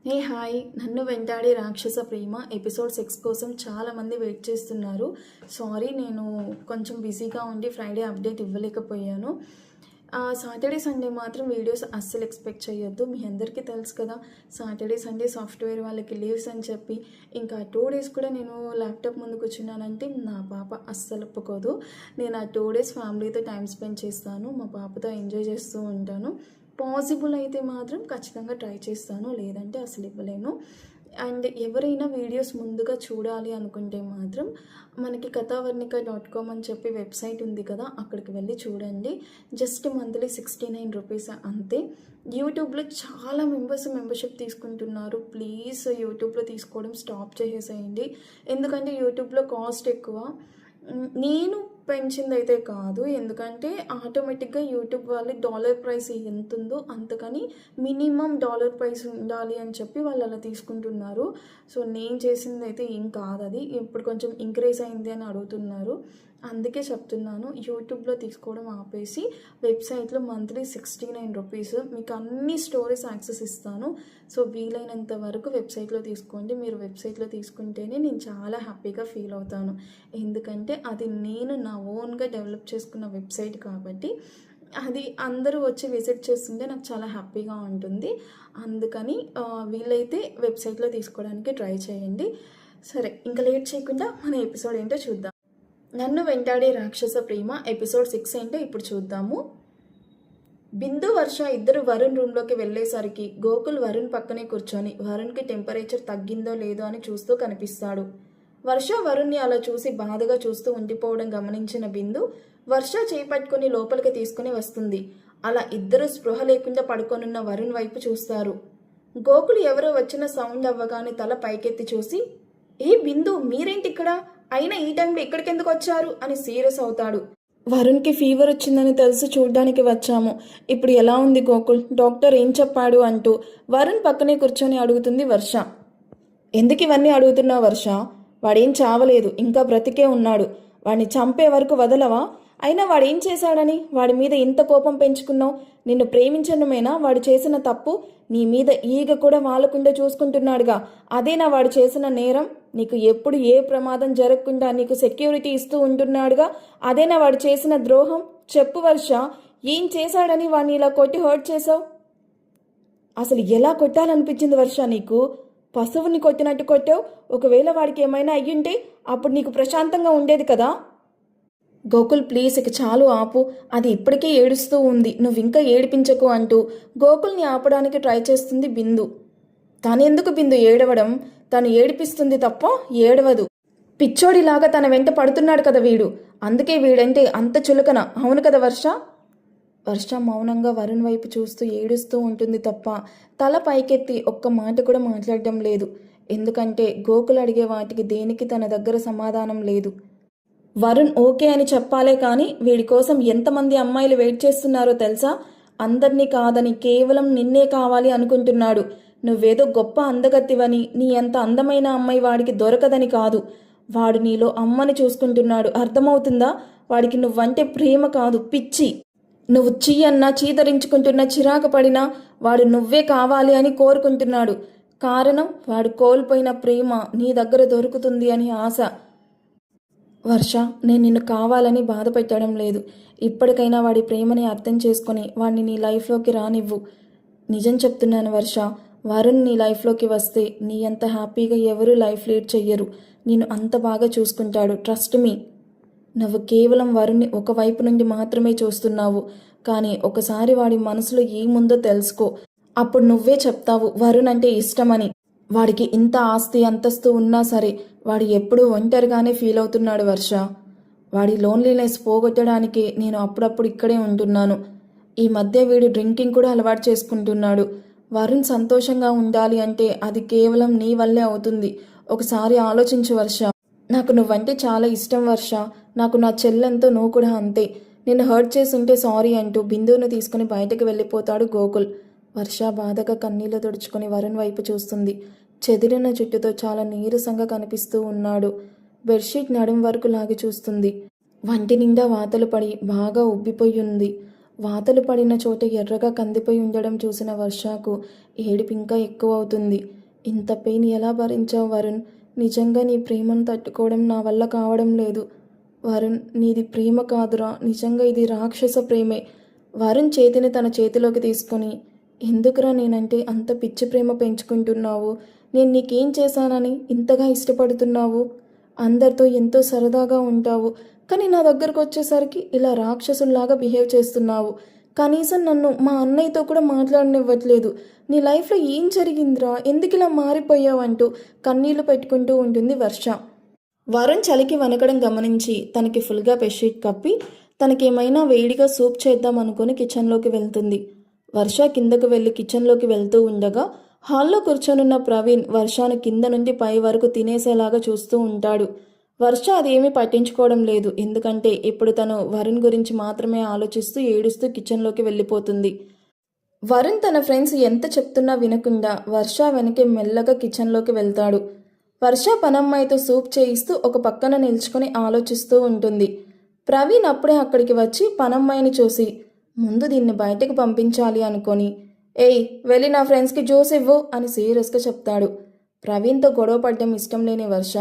Hey hi, నన్ను వెంటాడే రాక్షస ప్రేమ episode 6 కోసం చాలామంది వెయిట్ చేస్తున్నారు. సారీ, నేను కొంచెం బిజీగా ఉండి ఫ్రైడే అప్డేట్ ఇవ్వలేకపోయాను. సాటర్డే సండే మాత్రం వీడియోస్ అస్సలు ఎక్స్పెక్ట్ చేయొద్దు. మీ అందరికీ తెలుసు కదా, సాటర్డే సండే సాఫ్ట్వేర్ వాళ్ళకి లీవ్స్ అని చెప్పి ఇంకా 2 డేస్ కూడా నేను ల్యాప్టాప్ ముందు కూర్చున్నానంటే నా పాప అస్సలు ఒప్పుకోదు. నేను ఆ 2 డేస్ ఫ్యామిలీతో టైం స్పెండ్ చేస్తాను, మా పాపతో ఎంజాయ్ చేస్తూ ఉంటాను. పాసిబుల్ అయితే మాత్రం ఖచ్చితంగా ట్రై చేస్తాను, లేదంటే అసలు ఇవ్వలేను. అండ్ ఎవరైనా వీడియోస్ ముందుగా చూడాలి అనుకుంటే మాత్రం మనకి కథావర్ణిక.com అని చెప్పి వెబ్సైట్ ఉంది కదా, అక్కడికి వెళ్ళి చూడండి. జస్ట్ మంత్లీ 69 రూపీస్ అంతే. యూట్యూబ్లో చాలా మెంబర్షిప్ తీసుకుంటున్నారు. ప్లీజ్ యూట్యూబ్లో తీసుకోవడం స్టాప్ చేసేసేయండి, ఎందుకంటే యూట్యూబ్లో కాస్ట్ ఎక్కువ. నేను పెంచిందైతే కాదు, ఎందుకంటే ఆటోమేటిక్గా యూట్యూబ్ వాళ్ళు డాలర్ ప్రైస్ ఎంత ఉందో అంతకని మినిమం డాలర్ ప్రైస్ ఉండాలి అని చెప్పి వాళ్ళు అలా తీసుకుంటున్నారు. సో నేను చేసింది అయితే ఏం కాదు, అది ఇప్పుడు కొంచెం ఇంక్రీజ్ అయింది అని అడుగుతున్నారు. అందుకే చెప్తున్నాను, యూట్యూబ్లో తీసుకోవడం ఆపేసి వెబ్సైట్లో మంత్లీ 69 రూపీస్ మీకు అన్ని స్టోరీస్ యాక్సెస్ ఇస్తాను. సో వీలైనంత వరకు వెబ్సైట్లో తీసుకోండి. మీరు వెబ్సైట్లో తీసుకుంటేనే నేను చాలా హ్యాపీగా ఫీల్ అవుతాను, ఎందుకంటే అది నేను నా ఓన్గా డెవలప్ చేసుకున్న వెబ్సైట్ కాబట్టి అది అందరూ వచ్చి విజిట్ చేస్తుంటే నాకు చాలా హ్యాపీగా ఉంటుంది. అందుకని వీలైతే వెబ్సైట్లో తీసుకోవడానికి ట్రై చేయండి. సరే, ఇంకా లేట్ చేయకుండా మన ఎపిసోడ్ ఏంటో చూద్దాం. నన్ను వెంటాడే రాక్షస ప్రేమ ఎపిసోడ్ 6 ఏంటో ఇప్పుడు చూద్దాము. బిందు, వర్ష ఇద్దరు వరుణ్ రూమ్లోకి వెళ్ళేసరికి గోకుల్ వరుణ్ పక్కనే కూర్చొని వరుణ్కి టెంపరేచర్ తగ్గిందో లేదో అని చూస్తూ కనిపిస్తాడు. వర్ష వరుణ్ని అలా చూసి బాధగా చూస్తూ ఉండిపోవడం గమనించిన బిందు వర్ష చేపట్టుకుని లోపలికి తీసుకుని వస్తుంది. అలా ఇద్దరు స్పృహ లేకుండా పడుకొనున్న వరుణ్ వైపు చూస్తారు. గోకుల్ ఎవరో వచ్చిన సౌండ్ అవ్వగానే తల పైకెత్తి చూసి, ఏ బిందు, మీరేంటి ఇక్కడ? అయినా ఈ టైంలో ఇక్కడికెందుకు వచ్చారు అని సీరియస్ అవుతాడు. వరుణ్కి ఫీవర్ వచ్చిందని తెలిసి చూడ్డానికి వచ్చాము. ఇప్పుడు ఎలా ఉంది గోకుల్? డాక్టర్ ఏం చెప్పాడు అంటూ వరుణ్ పక్కనే కూర్చొని అడుగుతుంది వర్ష. ఎందుకు ఇవన్నీ అడుగుతున్నావు వర్ష? వాడేం చావలేదు, ఇంకా బ్రతికే ఉన్నాడు. వాడిని చంపే వరకు వదలవా? అయినా వాడేం చేశాడని వాడి మీద ఇంత కోపం పెంచుకున్నావు? నిన్ను ప్రేమించడమేనా వాడు చేసిన తప్పు? నీ మీద ఈగ కూడా వాలకుండా చూసుకుంటున్నాడుగా, అదేనా వాడు చేసిన నేరం? నీకు ఎప్పుడు ఏ ప్రమాదం జరగకుండా నీకు సెక్యూరిటీ ఇస్తూ ఉంటున్నాడుగా, అదేనా వాడు చేసిన ద్రోహం? చెప్పు వర్ష, ఏం చేశాడని వాడిని ఇలా కొట్టి హర్ట్ చేసావు? అసలు ఎలా కొట్టాలనిపించింది వర్ష నీకు? పశువుని కొట్టినట్టు కొట్టావు. ఒకవేళ వాడికి ఏమైనా అయ్యుంటే అప్పుడు నీకు ప్రశాంతంగా ఉండేది కదా. గోకుల్ ప్లీజ్, ఇక చాలు ఆపు. అది ఇప్పటికే ఏడుస్తూ ఉంది, నువ్వు ఇంకా ఏడిపించకు అంటూ గోకుల్ని ఆపడానికి ట్రై చేస్తుంది బిందు. తనెందుకు బిందు ఏడవడం? తను ఏడిపిస్తుంది తప్ప ఏడవదు. పిచ్చోడిలాగా తన వెంట పడుతున్నాడు కదా వీడు, అందుకే వీడంటే అంత చులకన, అవును కదా వర్ష? వర్ష మౌనంగా వరుణ్ వైపు చూస్తూ ఏడుస్తూ ఉంటుంది తప్ప తల పైకెత్తి ఒక్క మాట కూడా మాట్లాడడం లేదు. ఎందుకంటే గోకుల్ అడిగే వాటికి దేనికి తన దగ్గర సమాధానం లేదు. వరుణ్ ఓకే అని చెప్పాలే కానీ వీడి కోసం ఎంతమంది అమ్మాయిలు వెయిట్ చేస్తున్నారో తెలుసా? అందరినీ కాదని కేవలం నిన్నే కావాలి అనుకుంటున్నాడు. నువ్వేదో గొప్ప అందగత్తివని, నీ అంత అందమైన అమ్మాయి వాడికి దొరకదని కాదు. వాడు నీలో అమ్మని చూసుకుంటున్నాడు, అర్థమవుతుందా? వాడికి నువ్వంటే ప్రేమ కాదు, పిచ్చి. నువ్వు అన్నా చీదరించుకుంటున్న చిరాకు పడినా వాడు నువ్వే కావాలి అని కోరుకుంటున్నాడు. కారణం వాడు కోల్పోయిన ప్రేమ నీ దగ్గర దొరుకుతుంది అని ఆశ. వర్ష, నేను నిన్ను కావాలని బాధ పెట్టడం లేదు. ఇప్పటికైనా వాడి ప్రేమని అర్థం చేసుకొని వాడిని నీ లైఫ్లోకి రానివ్వు. నిజం చెప్తున్నాను వర్ష, వరుణ్ నీ లైఫ్లోకి వస్తే నీ అంత హ్యాపీగా ఎవరూ లైఫ్ లీడ్ చెయ్యరు. నేను అంత బాగా చూసుకుంటాడు, ట్రస్ట్ మీ. నువ్వు కేవలం వరుణ్ని ఒకవైపు నుండి మాత్రమే చూస్తున్నావు, కానీ ఒకసారి వాడి మనసులో ఏముందో తెలుసుకో. అప్పుడు నువ్వే చెప్తావు వరుణ్ అంటే ఇష్టమని. వాడికి ఇంత ఆస్తి అంతస్తు ఉన్నా సరే వాడు ఎప్పుడూ ఒంటరిగానే ఫీల్ అవుతున్నాడు వర్ష. వాడి లోన్లీనెస్ పోగొట్టడానికి నేను అప్పుడప్పుడు ఇక్కడే ఉంటున్నాను. ఈ మధ్య వీడు డ్రింకింగ్ కూడా అలవాటు చేసుకుంటున్నాడు. వరుణ్ సంతోషంగా ఉండాలి అంటే అది కేవలం నీ వల్లే అవుతుంది. ఒకసారి ఆలోచించు వర్ష. నాకు నువ్వంటే చాలా ఇష్టం వర్ష. నాకు నా చెల్లెంతో నువ్వు కూడా అంతే. నిన్ను హర్ట్ చేసి ఉంటే సారీ అంటూ బిందువును తీసుకుని బయటకు వెళ్ళిపోతాడు గోకుల్. వర్ష బాధగా కన్నీళ్లు తుడుచుకొని వరుణ్ వైపు చూస్తుంది. చెదిరిన జుట్టుతో చాలా నీరసంగా కనిపిస్తూ ఉన్నాడు. బెడ్షీట్ నడుం వరకు లాగి చూస్తుంది. వంటి నిండా వాతలు పడి బాగా ఉబ్బిపోయి ఉంది. వాతలు పడిన చోట ఎర్రగా కందిపోయి ఉండడం చూసిన వర్షకు ఏడుపు ఇంకా ఎక్కువ అవుతుంది. ఇంత పెయిన్ ఎలా భరించావు వరుణ్? నిజంగా నీ ప్రేమను తట్టుకోవడం నా వల్ల కావడం లేదు. వరుణ్, నీది ప్రేమ కాదురా, నిజంగా ఇది రాక్షస ప్రేమే. వరుణ్ చేతిని తన చేతిలోకి తీసుకొని, ఎందుకురా నేనంటే అంత పిచ్చి ప్రేమ పెంచుకుంటున్నావు? నేను నీకేం చేశానని ఇంతగా ఇష్టపడుతున్నావు? అందరితో ఎంతో సరదాగా ఉంటావు, కానీ నా దగ్గరకు వచ్చేసరికి ఇలా రాక్షసుల్లాగా బిహేవ్ చేస్తున్నావు. కనీసం నన్ను మా అన్నయ్యతో కూడా మాట్లాడనివ్వట్లేదు. నీ లైఫ్లో ఏం జరిగిందిరా, ఎందుకు ఇలా మారిపోయావంటూ కన్నీళ్లు పెట్టుకుంటూ ఉంటుంది వర్ష. వరుణ్ చలికి వణకడం గమనించి తనకి ఫుల్గా బెడ్షీట్ కప్పి తనకేమైనా వేడిగా సూప్ చేద్దాం అనుకుని కిచెన్లోకి వెళ్తుంది. వర్ష కిందకు వెళ్ళి కిచెన్లోకి వెళ్తూ ఉండగా హాల్లో కూర్చొనున్న ప్రవీణ్ వర్షను కింద నుండి పై వరకు తినేసేలాగా చూస్తూ ఉంటాడు. వర్ష అదేమీ పట్టించుకోవడం లేదు, ఎందుకంటే ఇప్పుడు తను వరుణ్ గురించి మాత్రమే ఆలోచిస్తూ ఏడుస్తూ కిచెన్లోకి వెళ్ళిపోతుంది. వరుణ్ తన ఫ్రెండ్స్ ఎంత చెప్తున్నా వినకుండా వర్ష వెనకే మెల్లగా కిచెన్లోకి వెళ్తాడు. వర్ష పనమ్మాయితో సూప్ చేయిస్తూ ఒక పక్కన నిల్చుకొని ఆలోచిస్తూ ఉంటుంది. ప్రవీణ్ అప్పుడే అక్కడికి వచ్చి పనమ్మాయిని చూసి, ముందు దీన్ని బయటకు పంపించాలి అనుకొని, ఏయ్ వెళ్ళి నా ఫ్రెండ్స్కి జ్యూస్ ఇవ్వు అని సీరియస్గా చెప్తాడు. ప్రవీణ్తో గొడవ పడ్డం ఇష్టం లేని వర్ష,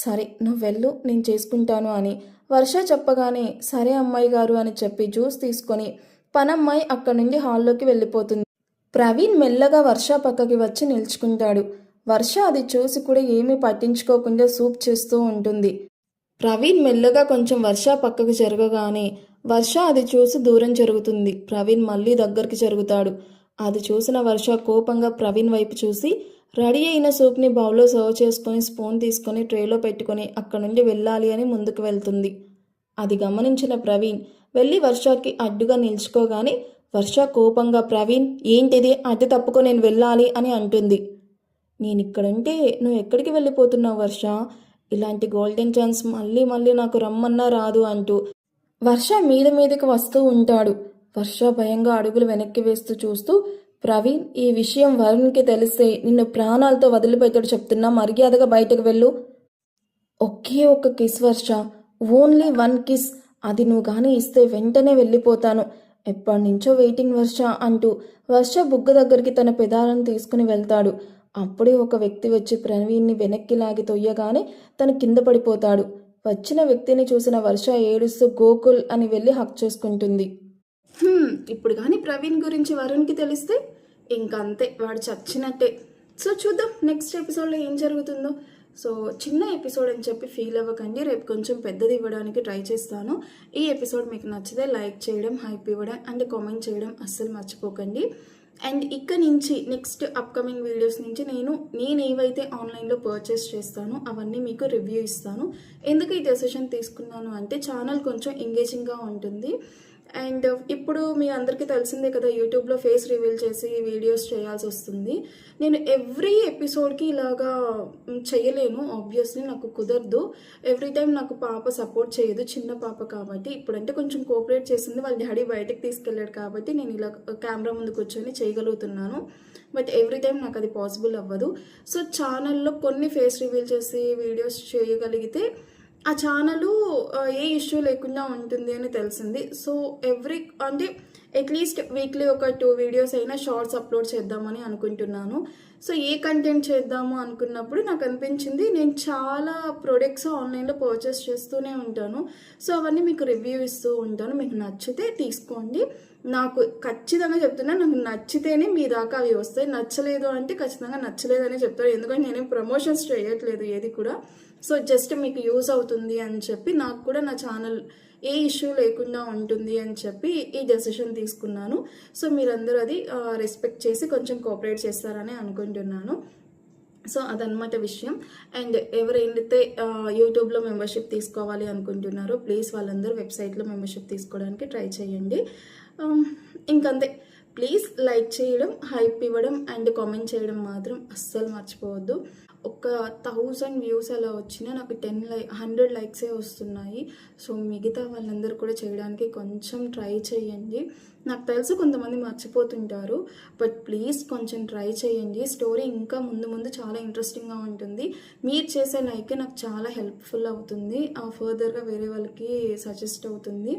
సరే నువ్వు వెళ్ళు, నేను చేసుకుంటాను అని వర్ష చెప్పగానే సరే అమ్మాయి గారు అని చెప్పి జ్యూస్ తీసుకొని పనమ్మాయి అక్కడి నుండి హాల్లోకి వెళ్ళిపోతుంది. ప్రవీణ్ మెల్లగా వర్ష పక్కకి వచ్చి నిల్చుకుంటాడు. వర్ష అది చూసి కూడా ఏమీ పట్టించుకోకుండా సూప్ చేస్తూ ఉంటుంది. ప్రవీణ్ మెల్లగా కొంచెం వర్ష పక్కకు జరగగానే వర్ష అది చూసి దూరం జరుగుతుంది. ప్రవీణ్ మళ్ళీ దగ్గరికి జరుగుతాడు. అది చూసిన వర్ష కోపంగా ప్రవీణ్ వైపు చూసి రెడీ అయిన సూప్ని బౌల్లో సర్వ్ చేసుకొని స్పూన్ తీసుకొని ట్రేలో పెట్టుకొని అక్కడి నుండి వెళ్ళాలి అని ముందుకు వెళ్తుంది. అది గమనించిన ప్రవీణ్ వెళ్ళి వర్షకి అడ్డుగా నిల్చుకోగానే వర్ష కోపంగా, ప్రవీణ్ ఏంటిది, అడ్డు తప్పుకో, నేను వెళ్ళాలి అని అంటుంది. నేను ఇక్కడుంటే నువ్వు ఎక్కడికి వెళ్ళిపోతున్నావు వర్ష? ఇలాంటి గోల్డెన్ ఛాన్స్ మళ్ళీ మళ్ళీ నాకు రమ్మన్నా రాదు అంటూ వర్ష మీదకి వస్తూ ఉంటాడు. వర్ష భయంగా అడుగులు వెనక్కి వేస్తూ చూస్తూ, ప్రవీణ్, ఈ విషయం వరుణ్కి తెలిస్తే నిన్ను ప్రాణాలతో వదిలిపెట్టాడు చెప్తున్నా, మర్యాదగా బయటకు వెళ్ళు. ఒకే ఒక్క కిస్ వర్ష, ఓన్లీ 1 కిస్, అది నువ్వు కానీ ఇస్తే వెంటనే వెళ్ళిపోతాను. ఎప్పటి నుంచో వెయిటింగ్ వర్ష అంటూ వర్ష బుగ్గ దగ్గరికి తన పెదాలను తీసుకుని వెళ్తాడు. అప్పుడే ఒక వ్యక్తి వచ్చి ప్రవీణ్ని వెనక్కి లాగి తొయ్యగానే తను కింద పడిపోతాడు. వచ్చిన వ్యక్తిని చూసిన వర్ష ఏడుస్తూ గోకుల్ అని వెళ్ళి హక్ చేసుకుంటుంది. ఇప్పుడు కానీ ప్రవీణ్ గురించి వరుణ్కి తెలిస్తే ఇంకంతే, వాడు చచ్చినట్టే. సో చూద్దాం నెక్స్ట్ ఎపిసోడ్లో ఏం జరుగుతుందో. సో చిన్న ఎపిసోడ్ అని చెప్పి ఫీల్ అవ్వకండి, రేపు కొంచెం పెద్దది ఇవ్వడానికి ట్రై చేస్తాను. ఈ ఎపిసోడ్ మీకు నచ్చితే లైక్ చేయడం, హైప్ ఇవ్వడం అండ్ కామెంట్ చేయడం అస్సలు మర్చిపోకండి. అండ్ ఇక్కడ నుంచి నెక్స్ట్ అప్కమింగ్ వీడియోస్ నుంచి నేను ఏవైతే ఆన్లైన్లో పర్చేస్ చేస్తానో అవన్నీ మీకు రివ్యూ ఇస్తాను. ఎందుకు ఈ డెసిషన్ తీసుకున్నాను అంటే ఛానల్ కొంచెం ఎంగేజింగ్గా ఉంటుంది. అండ్ ఇప్పుడు మీ అందరికీ తెలిసిందే కదా, యూట్యూబ్లో ఫేస్ రివీల్ చేసి వీడియోస్ చేయాల్సి వస్తుంది. నేను ఎవ్రీ ఎపిసోడ్కి ఇలాగా చేయలేను, ఆబ్వియస్లీ నాకు కుదరదు. ఎవ్రీ టైం నాకు పాప సపోర్ట్ చేయదు, చిన్న పాప కాబట్టి. ఇప్పుడంటే కొంచెం కోఆపరేట్ చేసింది, వాళ్ళ డాడీ బయటకు తీసుకెళ్ళాడు కాబట్టి నేను ఇలా కెమెరా ముందు కూర్చొని చేయగలుగుతున్నాను. బట్ ఎవ్రీ టైం నాకు అది పాసిబుల్ అవ్వదు. సో ఛానల్లో కొన్ని ఫేస్ రివీల్ చేసి వీడియోస్ చేయగలిగితే ఆ ఛానల్ ఏ ఇష్యూ లేకుండా ఉంటుంది అని తెలిసింది. సో అంటే అట్లీస్ట్ వీక్లీ ఒక 2 వీడియోస్ అయినా షార్ట్స్ అప్లోడ్ చేద్దామని అనుకుంటున్నాను. సో ఏ కంటెంట్ చేద్దాము అనుకున్నప్పుడు నాకు అనిపించింది, నేను చాలా ప్రొడక్ట్స్ ఆన్లైన్లో పర్చేస్ చేస్తూనే ఉంటాను. సో అవన్నీ మీకు రివ్యూ ఇస్తూ ఉంటాను. మీకు నచ్చితే తీసుకోండి. నాకు ఖచ్చితంగా చెప్తున్నా, నాకు నచ్చితేనే మీ దాకా అవి వస్తాయి. నచ్చలేదు అంటే ఖచ్చితంగా నచ్చలేదని చెప్తాను. ఎందుకంటే నేనేం ప్రమోషన్స్ చేయట్లేదు ఏది కూడా. సో జస్ట్ మీకు యూజ్ అవుతుంది అని చెప్పి, నాకు కూడా నా ఛానల్ ఏ ఇష్యూ లేకుండా ఉంటుంది అని చెప్పి ఈ డెసిషన్ తీసుకున్నాను. సో మీరందరూ అది రెస్పెక్ట్ చేసి కొంచెం కోఆపరేట్ చేస్తారని అనుకుంటున్నాను. సో అదనమాట విషయం. అండ్ ఎవరైతే యూట్యూబ్లో మెంబర్షిప్ తీసుకోవాలి అనుకుంటున్నారో ప్లీజ్ వాళ్ళందరూ వెబ్సైట్లో మెంబర్షిప్ తీసుకోవడానికి ట్రై చేయండి. ఇంకంతే. ప్లీజ్ లైక్ చేయడం, హైప్ ఇవ్వడం అండ్ కామెంట్ చేయడం మాత్రం అస్సలు మర్చిపోవద్దు. ఒక 1000 వ్యూస్ అలా వచ్చినా నాకు 100 లైక్సే వస్తున్నాయి. సో మిగతా వాళ్ళందరూ కూడా చేయడానికి కొంచెం ట్రై చేయండి. నాకు తెలుసు కొంతమంది మర్చిపోతుంటారు, బట్ ప్లీజ్ కొంచెం ట్రై చేయండి. స్టోరీ ఇంకా ముందు చాలా ఇంట్రెస్టింగ్గా ఉంటుంది. మీరు చేసే లైక్ నాకు చాలా హెల్ప్ఫుల్ అవుతుంది, ఫర్దర్గా వేరే వాళ్ళకి సజెస్ట్ అవుతుంది.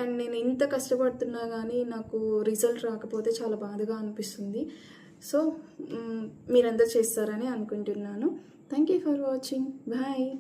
అండ్ నేను ఇంత కష్టపడుతున్నా కానీ నాకు రిజల్ట్ రాకపోతే చాలా బాధగా అనిపిస్తుంది. సో మీరందరూ చేస్తారని అనుకుంటున్నాను. Thank you for watching. Bye.